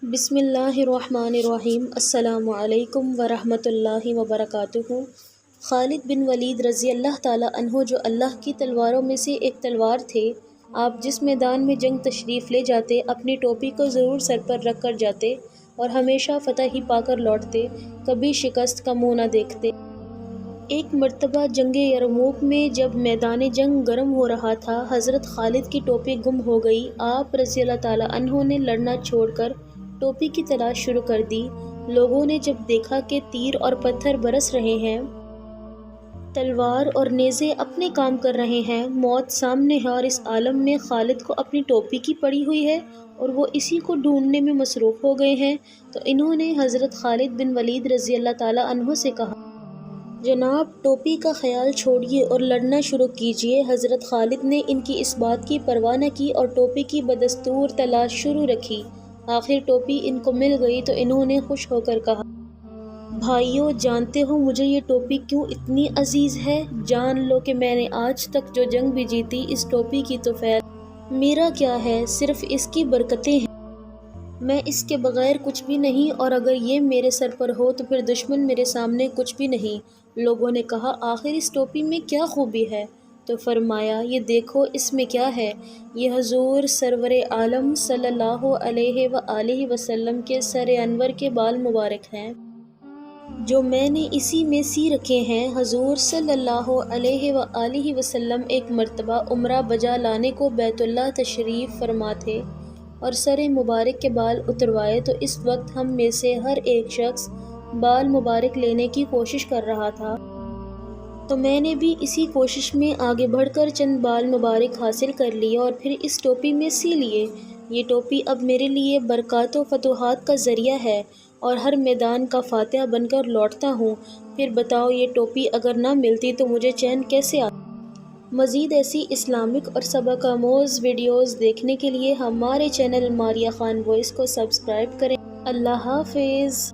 بسم اللہ الرحمن الرحیم۔ السلام علیکم ورحمۃ اللہ وبرکاتہ۔ خالد بن ولید رضی اللہ تعالیٰ عنہ جو اللہ کی تلواروں میں سے ایک تلوار تھے، آپ جس میدان میں جنگ تشریف لے جاتے اپنی ٹوپی کو ضرور سر پر رکھ کر جاتے اور ہمیشہ فتح ہی پا کر لوٹتے، کبھی شکست کا منہ نہ دیکھتے۔ ایک مرتبہ جنگ یرموک میں جب میدان جنگ گرم ہو رہا تھا، حضرت خالد کی ٹوپی گم ہو گئی۔ آپ رضی اللہ تعالیٰ عنہ نے لڑنا چھوڑ کر ٹوپی کی تلاش شروع کر دی۔ لوگوں نے جب دیکھا کہ تیر اور پتھر برس رہے ہیں، تلوار اور نیزے اپنے کام کر رہے ہیں، موت سامنے ہے اور اس عالم میں خالد کو اپنی ٹوپی کی پڑی ہوئی ہے اور وہ اسی کو ڈھونڈنے میں مصروف ہو گئے ہیں، تو انہوں نے حضرت خالد بن ولید رضی اللہ تعالیٰ عنہ سے کہا، جناب ٹوپی کا خیال چھوڑیے اور لڑنا شروع کیجیے۔ حضرت خالد نے ان کی اس بات کی پرواہ نہ کی اور ٹوپی کی بدستور تلاش شروع رکھی۔ آخر ٹوپی ان کو مل گئی تو انہوں نے خوش ہو کر کہا، بھائیو، جانتے ہو مجھے یہ ٹوپی کیوں اتنی عزیز ہے؟ جان لو کہ میں نے آج تک جو جنگ بھی جیتی، اس ٹوپی کی تو فیض میرا کیا ہے، صرف اس کی برکتیں ہیں۔ میں اس کے بغیر کچھ بھی نہیں، اور اگر یہ میرے سر پر ہو تو پھر دشمن میرے سامنے کچھ بھی نہیں۔ لوگوں نے کہا، آخر اس ٹوپی میں کیا خوبی ہے؟ تو فرمایا، یہ دیکھو اس میں کیا ہے۔ یہ حضور سرور عالم صلی اللہ علیہ وآلہ وسلم کے سر انور کے بال مبارک ہیں، جو میں نے اسی میں سی رکھے ہیں۔ حضور صلی اللہ علیہ وآلہ وسلم ایک مرتبہ عمرہ بجا لانے کو بیت اللہ تشریف فرما تھے اور سر مبارک کے بال اتروائے، تو اس وقت ہم میں سے ہر ایک شخص بال مبارک لینے کی کوشش کر رہا تھا، تو میں نے بھی اسی کوشش میں آگے بڑھ کر چند بال مبارک حاصل کر لیے اور پھر اس ٹوپی میں سی لیے۔ یہ ٹوپی اب میرے لیے برکات و فتوحات کا ذریعہ ہے اور ہر میدان کا فاتح بن کر لوٹتا ہوں۔ پھر بتاؤ، یہ ٹوپی اگر نہ ملتی تو مجھے چین کیسے آتا؟ مزید ایسی اسلامک اور سبق آموز ویڈیوز دیکھنے کے لیے ہمارے چینل ماریہ خان وائس کو سبسکرائب کریں۔ اللہ حافظ۔